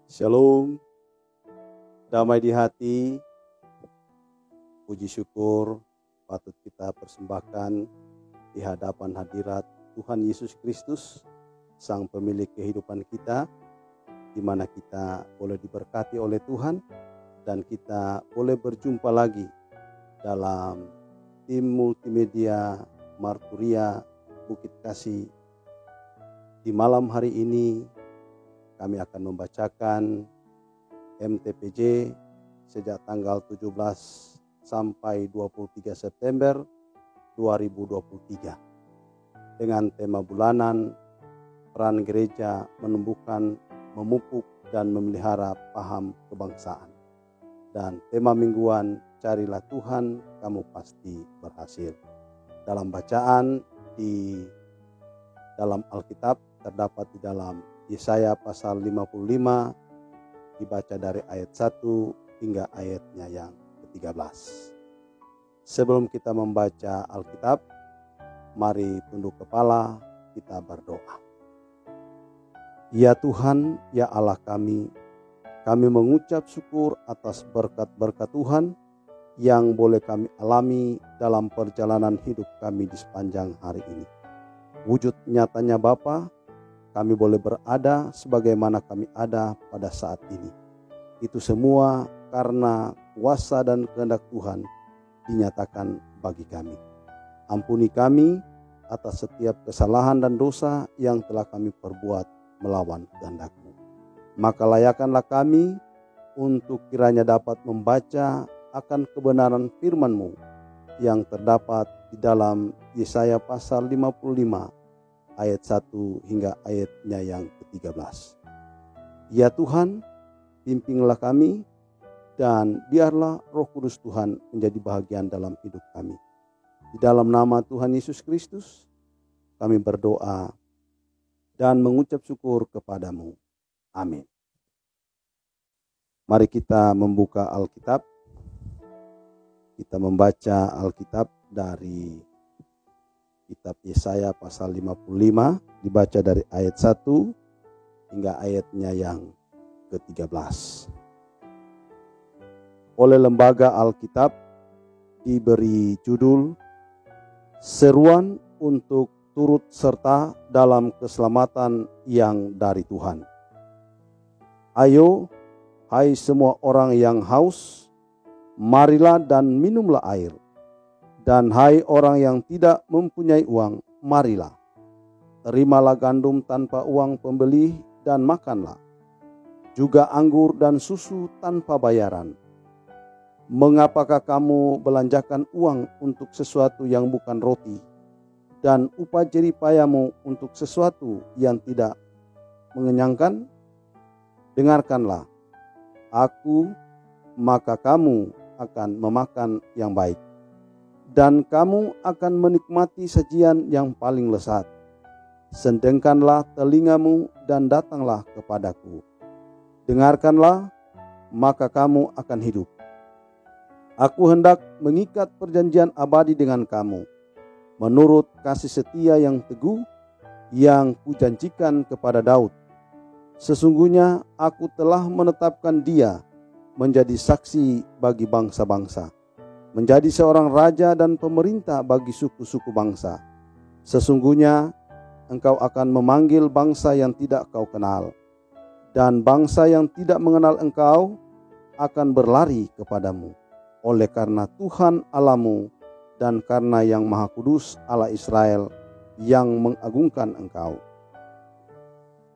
Shalom, damai di hati, puji syukur patut kita persembahkan di hadapan hadirat Tuhan Yesus Kristus, Sang Pemilik kehidupan kita, di mana kita boleh diberkati oleh Tuhan dan kita boleh berjumpa lagi dalam tim multimedia Marturia Bukit Kasih. Di malam hari ini kami akan membacakan MTPJ sejak tanggal 17 sampai 23 September 2023 dengan tema bulanan peran gereja menumbuhkan, memupuk dan memelihara paham kebangsaan, dan tema mingguan carilah Tuhan kamu pasti berhasil. Dalam bacaan di dalam Alkitab terdapat di dalam Yesaya pasal 55, dibaca dari ayat 1 hingga ayatnya yang ke-13. Sebelum kita membaca Alkitab, mari tunduk kepala, kita berdoa. Ya Tuhan, ya Allah kami mengucap syukur atas berkat-berkat Tuhan yang boleh kami alami dalam perjalanan hidup kami di sepanjang hari ini. Wujud nyatanya Bapa, kami boleh berada sebagaimana kami ada pada saat ini. Itu semua karena kuasa dan kehendak Tuhan dinyatakan bagi kami. Ampuni kami atas setiap kesalahan dan dosa yang telah kami perbuat melawan kehendak-Mu. Maka layakanlah kami untuk kiranya dapat membaca akan kebenaran firman-Mu yang terdapat di dalam Yesaya pasal 55 ayat 1 hingga ayatnya yang ke-13. Ya Tuhan, pimpinlah kami dan biarlah Roh Kudus Tuhan menjadi bahagian dalam hidup kami. Di dalam nama Tuhan Yesus Kristus, kami berdoa dan mengucap syukur kepadamu. Amin. Mari kita membuka Alkitab. Kita membaca Alkitab dari Kitab Yesaya pasal 55, dibaca dari ayat 1 hingga ayatnya yang ke-13. Oleh Lembaga Alkitab diberi judul Seruan untuk turut serta dalam keselamatan yang dari Tuhan. Ayo, hai semua orang yang haus, marilah dan minumlah air. Dan hai orang yang tidak mempunyai uang, marilah. Terimalah gandum tanpa uang pembeli dan makanlah. Juga anggur dan susu tanpa bayaran. Mengapakah kamu belanjakan uang untuk sesuatu yang bukan roti, dan upah jerih payahmu untuk sesuatu yang tidak mengenyangkan? Dengarkanlah, aku, maka kamu akan memakan yang baik. Dan kamu akan menikmati sajian yang paling lezat. Sendengkanlah telingamu dan datanglah kepadaku. Dengarkanlah, maka kamu akan hidup. Aku hendak mengikat perjanjian abadi dengan kamu, menurut kasih setia yang teguh yang kujanjikan kepada Daud. Sesungguhnya aku telah menetapkan dia menjadi saksi bagi bangsa-bangsa, menjadi seorang raja dan pemerintah bagi suku-suku bangsa. Sesungguhnya engkau akan memanggil bangsa yang tidak kau kenal, dan bangsa yang tidak mengenal engkau akan berlari kepadamu. Oleh karena Tuhan Allahmu dan karena yang Maha Kudus Allah Israel yang mengagungkan engkau.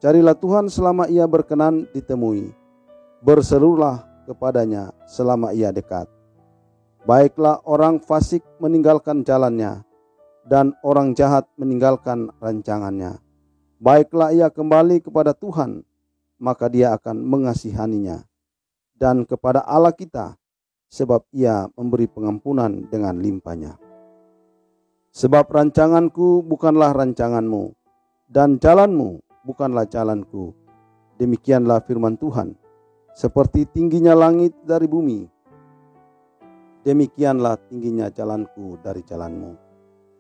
Carilah Tuhan selama ia berkenan ditemui. Berserulah kepadanya selama ia dekat. Baiklah orang fasik meninggalkan jalannya, dan orang jahat meninggalkan rancangannya. Baiklah ia kembali kepada Tuhan, maka dia akan mengasihaninya. Dan kepada Allah kita, sebab ia memberi pengampunan dengan limpahnya. Sebab rancanganku bukanlah rancanganmu, dan jalanmu bukanlah jalanku. Demikianlah firman Tuhan. Seperti tingginya langit dari bumi, demikianlah tingginya jalanku dari jalanmu,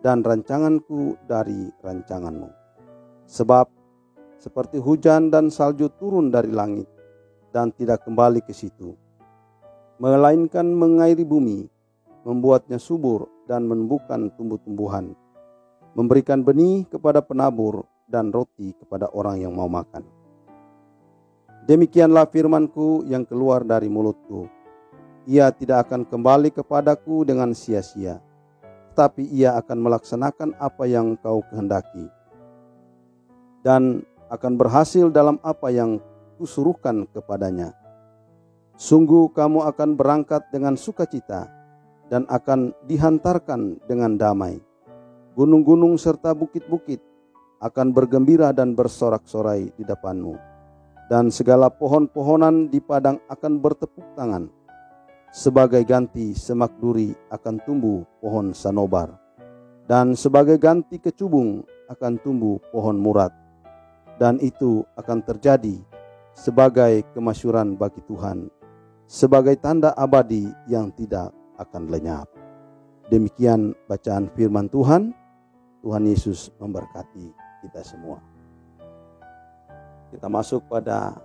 dan rancanganku dari rancanganmu. Sebab seperti hujan dan salju turun dari langit dan tidak kembali ke situ, melainkan mengairi bumi, membuatnya subur dan menumbuhkan tumbuh-tumbuhan, memberikan benih kepada penabur dan roti kepada orang yang mau makan. Demikianlah firmanku yang keluar dari mulutku. Ia tidak akan kembali kepadaku dengan sia-sia, tetapi ia akan melaksanakan apa yang kau kehendaki, dan akan berhasil dalam apa yang kusuruhkan kepadanya. Sungguh kamu akan berangkat dengan sukacita dan akan dihantarkan dengan damai. Gunung-gunung serta bukit-bukit akan bergembira dan bersorak-sorai di depanmu, dan segala pohon-pohonan di padang akan bertepuk tangan. Sebagai ganti semak duri akan tumbuh pohon sanobar, dan sebagai ganti kecubung akan tumbuh pohon murad. Dan itu akan terjadi sebagai kemasyuran bagi Tuhan, sebagai tanda abadi yang tidak akan lenyap. Demikian bacaan firman Tuhan. Tuhan Yesus memberkati kita semua. Kita masuk pada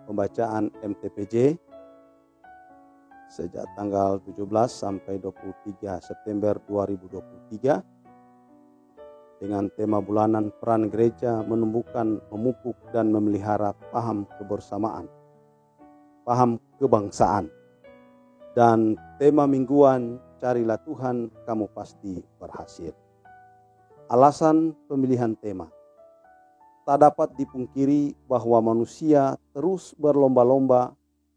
pembacaan MTPJ sejak tanggal 17 sampai 23 September 2023 dengan tema bulanan peran gereja menumbuhkan, memupuk, dan memelihara paham kebersamaan, paham kebangsaan, dan tema mingguan carilah Tuhan, kamu pasti berhasil. Alasan pemilihan tema: tak dapat dipungkiri bahwa manusia terus berlomba-lomba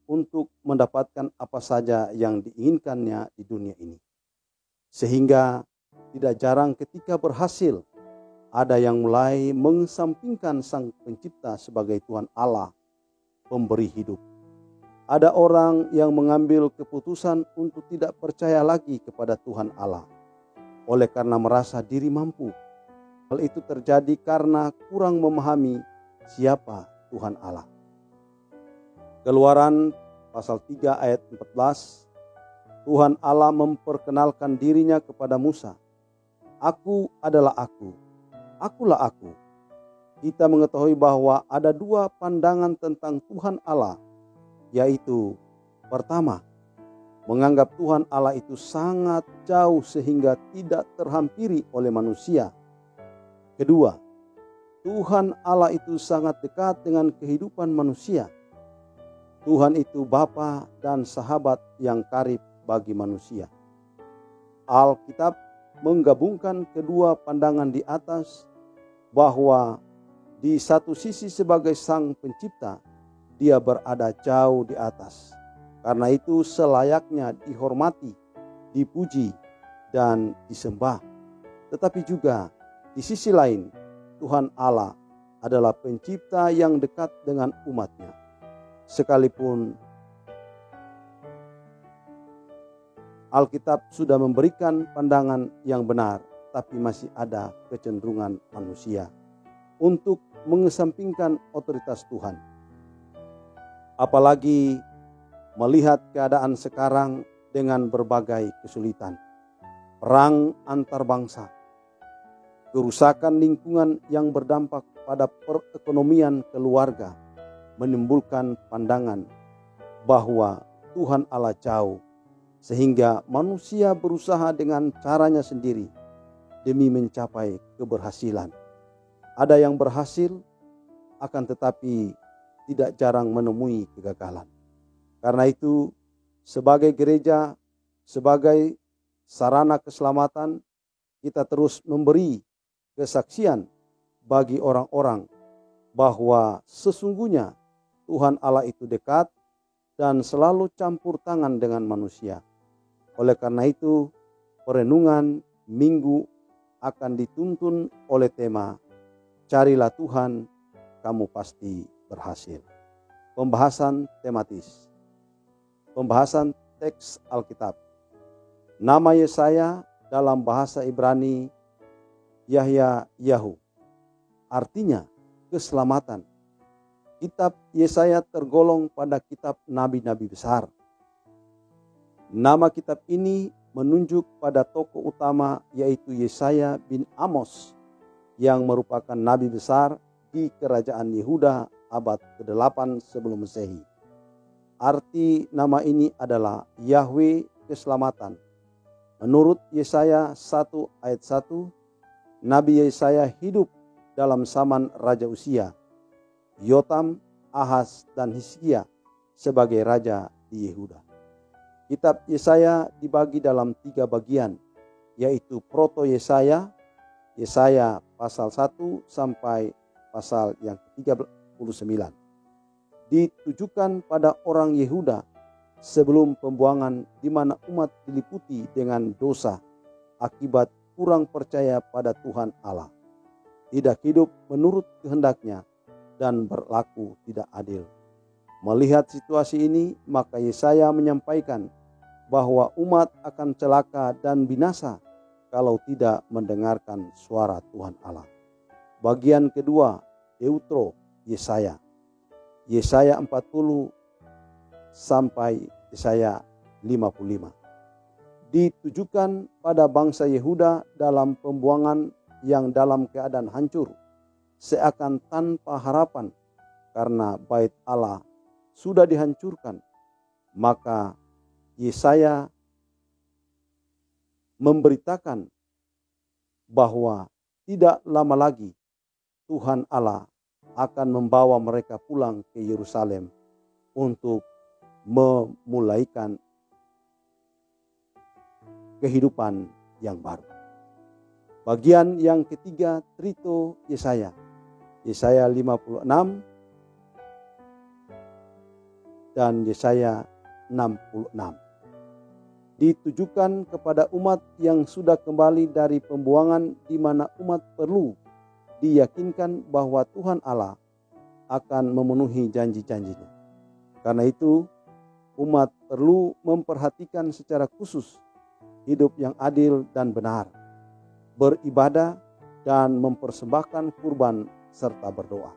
untuk mendapatkan apa saja yang diinginkannya di dunia ini, sehingga tidak jarang ketika berhasil, ada yang mulai mengesampingkan Sang Pencipta sebagai Tuhan Allah, pemberi hidup. Ada orang yang mengambil keputusan untuk tidak percaya lagi kepada Tuhan Allah, oleh karena merasa diri mampu. Hal itu terjadi karena kurang memahami siapa Tuhan Allah. Keluaran pasal 3 ayat 14, Tuhan Allah memperkenalkan dirinya kepada Musa. Aku adalah aku, akulah aku. Kita mengetahui bahwa ada dua pandangan tentang Tuhan Allah, yaitu pertama, menganggap Tuhan Allah itu sangat jauh sehingga tidak terhampiri oleh manusia. Kedua, Tuhan Allah itu sangat dekat dengan kehidupan manusia. Tuhan itu Bapa dan sahabat yang karib bagi manusia. Alkitab menggabungkan kedua pandangan di atas, bahwa di satu sisi sebagai Sang Pencipta, Dia berada jauh di atas. Karena itu selayaknya dihormati, dipuji, dan disembah. Tetapi juga di sisi lain, Tuhan Allah adalah Pencipta yang dekat dengan umatnya. Sekalipun Alkitab sudah memberikan pandangan yang benar, tapi masih ada kecenderungan manusia untuk mengesampingkan otoritas Tuhan. Apalagi melihat keadaan sekarang dengan berbagai kesulitan, perang antar bangsa, kerusakan lingkungan yang berdampak pada perekonomian keluarga, menimbulkan pandangan bahwa Tuhan Allah jauh, sehingga manusia berusaha dengan caranya sendiri demi mencapai keberhasilan. Ada yang berhasil, akan tetapi tidak jarang menemui kegagalan. Karena itu, sebagai gereja, sebagai sarana keselamatan, kita terus memberi kesaksian bagi orang-orang bahwa sesungguhnya Tuhan Allah itu dekat dan selalu campur tangan dengan manusia. Oleh karena itu, perenungan minggu akan dituntun oleh tema carilah Tuhan, kamu pasti berhasil. Pembahasan tematis. Pembahasan teks Alkitab. Nama Yesaya dalam bahasa Ibrani Yahya Yahu, artinya keselamatan. Kitab Yesaya tergolong pada kitab nabi-nabi besar. Nama kitab ini menunjuk pada tokoh utama, yaitu Yesaya bin Amos, yang merupakan nabi besar di kerajaan Yehuda abad ke-8 sebelum Masehi. Arti nama ini adalah Yahweh keselamatan. Menurut Yesaya 1 ayat 1, Nabi Yesaya hidup dalam zaman Raja Usia, Yotam, Ahaz, dan Hizkia sebagai raja di Yehuda. Kitab Yesaya dibagi dalam 3 bagian, yaitu Proto Yesaya, Yesaya pasal 1 sampai pasal yang ke-39. Ditujukan pada orang Yehuda sebelum pembuangan, di mana umat diliputi dengan dosa akibat kurang percaya pada Tuhan Allah, tidak hidup menurut kehendaknya, dan berlaku tidak adil. Melihat situasi ini, maka Yesaya menyampaikan bahwa umat akan celaka dan binasa kalau tidak mendengarkan suara Tuhan Allah. Bagian kedua, Deutro Yesaya. Yesaya 40 sampai Yesaya 55. Ditujukan pada bangsa Yehuda dalam pembuangan yang dalam keadaan hancur, seakan tanpa harapan karena bait Allah sudah dihancurkan. Maka Yesaya memberitakan bahwa tidak lama lagi Tuhan Allah akan membawa mereka pulang ke Yerusalem untuk memulaikan kehidupan yang baru. Bagian yang ketiga, Trito Yesaya. Yesaya 56 dan Yesaya 66. Ditujukan kepada umat yang sudah kembali dari pembuangan, di mana umat perlu diyakinkan bahwa Tuhan Allah akan memenuhi janji-janjinya. Karena itu, umat perlu memperhatikan secara khusus hidup yang adil dan benar, beribadah dan mempersembahkan kurban serta berdoa.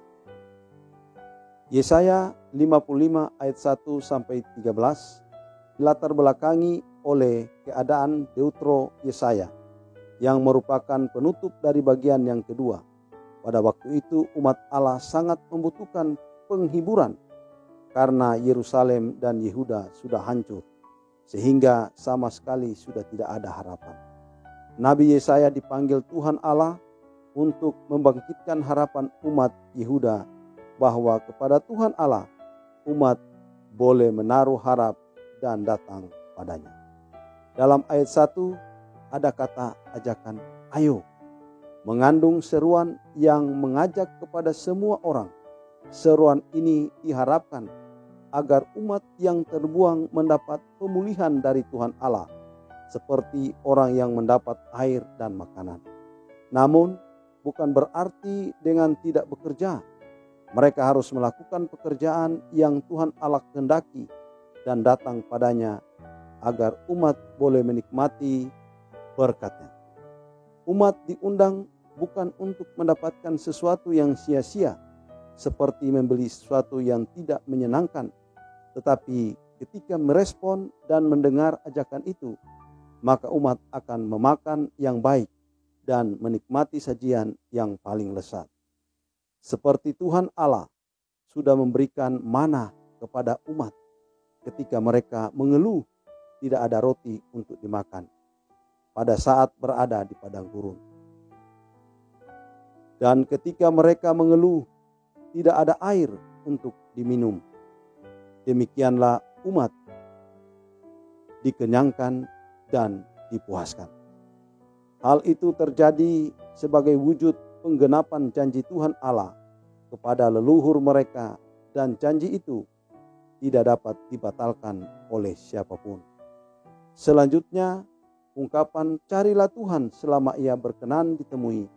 Yesaya 55 ayat 1 sampai 13 dilatar belakangi oleh keadaan Deutro Yesaya yang merupakan penutup dari bagian yang kedua. Pada waktu itu umat Allah sangat membutuhkan penghiburan karena Yerusalem dan Yehuda sudah hancur, sehingga sama sekali sudah tidak ada harapan. Nabi Yesaya dipanggil Tuhan Allah untuk membangkitkan harapan umat Yehuda bahwa kepada Tuhan Allah umat boleh menaruh harap dan datang padanya. Dalam ayat 1 ada kata ajakan ayo, mengandung seruan yang mengajak kepada semua orang. Seruan ini diharapkan agar umat yang terbuang mendapat pemulihan dari Tuhan Allah, seperti orang yang mendapat air dan makanan. Namun bukan berarti dengan tidak bekerja. Mereka harus melakukan pekerjaan yang Tuhan Allah kehendaki dan datang padanya agar umat boleh menikmati berkat-Nya. Umat diundang bukan untuk mendapatkan sesuatu yang sia-sia, seperti membeli sesuatu yang tidak menyenangkan, tetapi ketika merespon dan mendengar ajakan itu, maka umat akan memakan yang baik dan menikmati sajian yang paling lezat. Seperti Tuhan Allah sudah memberikan mana kepada umat ketika mereka mengeluh tidak ada roti untuk dimakan pada saat berada di padang gurun. Dan ketika mereka mengeluh tidak ada air untuk diminum, demikianlah umat dikenyangkan dan dipuaskan. Hal itu terjadi sebagai wujud penggenapan janji Tuhan Allah kepada leluhur mereka, dan janji itu tidak dapat dibatalkan oleh siapapun. Selanjutnya, ungkapan carilah Tuhan selama Ia berkenan ditemui,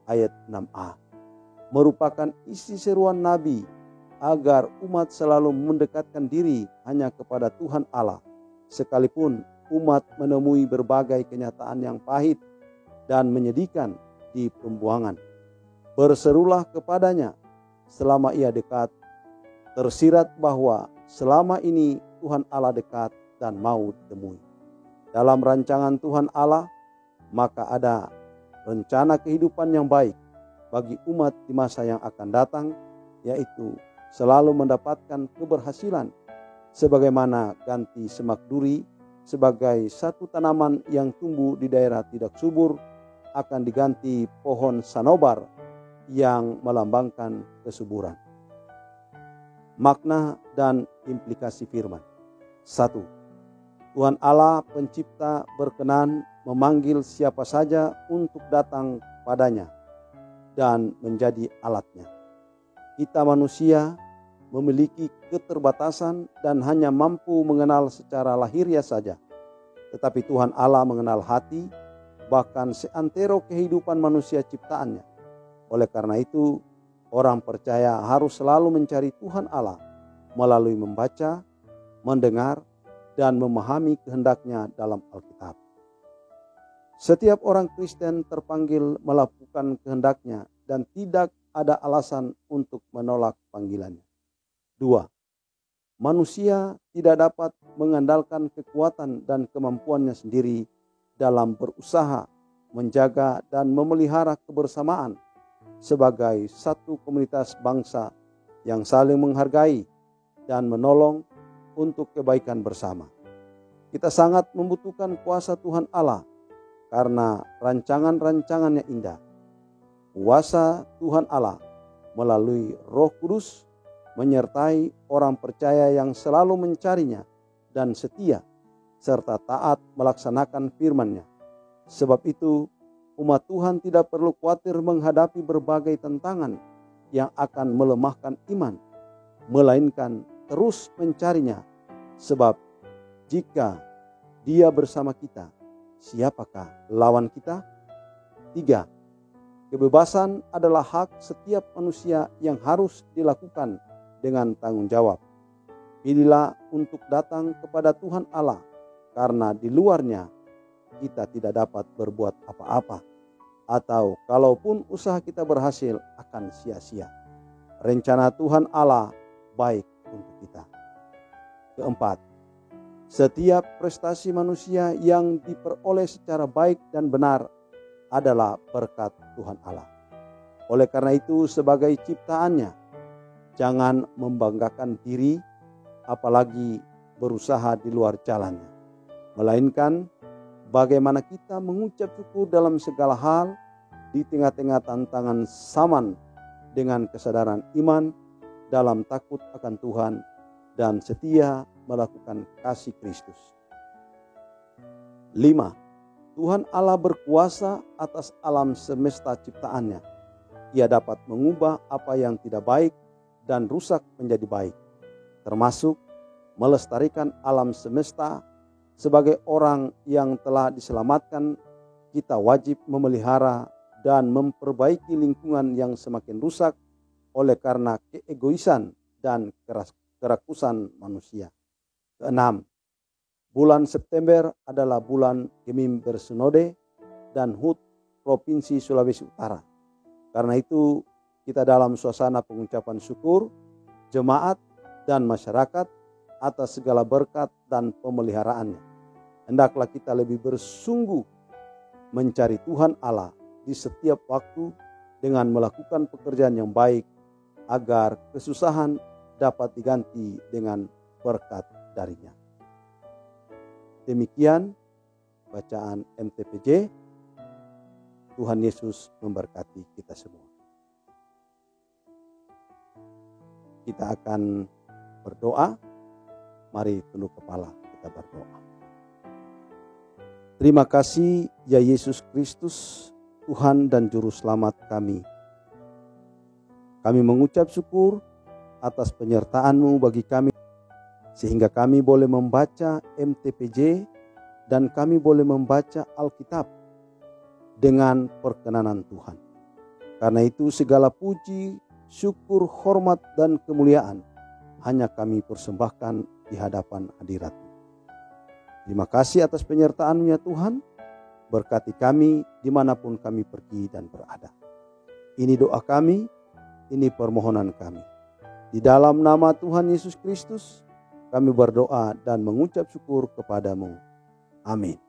ayat 6a, merupakan isi seruan Nabi agar umat selalu mendekatkan diri hanya kepada Tuhan Allah, sekalipun umat menemui berbagai kenyataan yang pahit dan menyedihkan di pembuangan. Berserulah kepadanya selama Ia dekat, tersirat bahwa selama ini Tuhan Allah dekat dan mau ditemui. dalam rancangan Tuhan Allah, maka ada rencana kehidupan yang baik bagi umat di masa yang akan datang, yaitu selalu mendapatkan keberhasilan sebagaimana ganti semak duri sebagai satu tanaman yang tumbuh di daerah tidak subur akan diganti pohon sanobar yang melambangkan kesuburan. Makna dan implikasi firman. 1. Tuhan Allah pencipta berkenan memanggil siapa saja untuk datang padanya dan menjadi alatnya. Kita manusia memiliki keterbatasan dan hanya mampu mengenal secara lahiriah saja. Tetapi Tuhan Allah mengenal hati, bahkan seantero kehidupan manusia ciptaannya. Oleh karena itu, orang percaya harus selalu mencari Tuhan Allah melalui membaca, mendengar, dan memahami kehendaknya dalam Alkitab. Setiap orang Kristen terpanggil melakukan kehendaknya dan tidak ada alasan untuk menolak panggilannya. 2. Manusia tidak dapat mengandalkan kekuatan dan kemampuannya sendiri dalam berusaha menjaga dan memelihara kebersamaan sebagai satu komunitas bangsa yang saling menghargai dan menolong untuk kebaikan bersama. Kita sangat membutuhkan kuasa Tuhan Allah karena rancangan-rancangannya indah. Kuasa Tuhan Allah melalui Roh Kudus menyertai orang percaya yang selalu mencarinya dan setia serta taat melaksanakan firman-Nya. Sebab itu, umat Tuhan tidak perlu khawatir menghadapi berbagai tantangan yang akan melemahkan iman, melainkan terus mencarinya. Sebab jika Dia bersama kita, siapakah lawan kita? 3. Kebebasan adalah hak setiap manusia yang harus dilakukan dengan tanggung jawab. Pilihlah untuk datang kepada Tuhan Allah, karena di luarnya kita tidak dapat berbuat apa-apa, atau kalaupun usaha kita berhasil akan sia-sia. Rencana Tuhan Allah baik untuk kita. 4. Setiap prestasi manusia yang diperoleh secara baik dan benar adalah berkat Tuhan Allah. Oleh karena itu, sebagai ciptaannya, jangan membanggakan diri, apalagi berusaha di luar jalannya. Melainkan, bagaimana kita mengucap syukur dalam segala hal di tengah-tengah tantangan zaman dengan kesadaran iman dalam takut akan Tuhan dan setia melakukan kasih Kristus. 5. Tuhan Allah berkuasa atas alam semesta ciptaannya. Ia dapat mengubah apa yang tidak baik dan rusak menjadi baik, termasuk melestarikan alam semesta. Sebagai orang yang telah diselamatkan, kita wajib memelihara dan memperbaiki lingkungan yang semakin rusak oleh karena keegoisan dan kerakusan manusia. 6. Bulan September adalah bulan Gemim Bersunode dan HUT Provinsi Sulawesi Utara. Karena itu, kita dalam suasana pengucapan syukur, jemaat dan masyarakat atas segala berkat dan pemeliharaannya. Hendaklah kita lebih bersungguh mencari Tuhan Allah di setiap waktu dengan melakukan pekerjaan yang baik agar kesusahan dapat diganti dengan berkat darinya. Demikian bacaan MTPJ. Tuhan Yesus memberkati kita semua. Kita akan berdoa. Mari tunduk kepala, kita berdoa. Terima kasih ya Yesus Kristus, Tuhan dan Juru Selamat kami. Kami mengucap syukur atas penyertaan-Mu bagi kami, sehingga kami boleh membaca MTPJ dan kami boleh membaca Alkitab dengan perkenanan Tuhan. Karena itu segala puji, syukur, hormat, dan kemuliaan hanya kami persembahkan di hadapan hadirat-Mu. Terima kasih atas penyertaan-Mu ya Tuhan. Berkati kami dimanapun kami pergi dan berada. Ini doa kami, ini permohonan kami. Di dalam nama Tuhan Yesus Kristus, kami berdoa dan mengucap syukur kepada-Mu. Amin.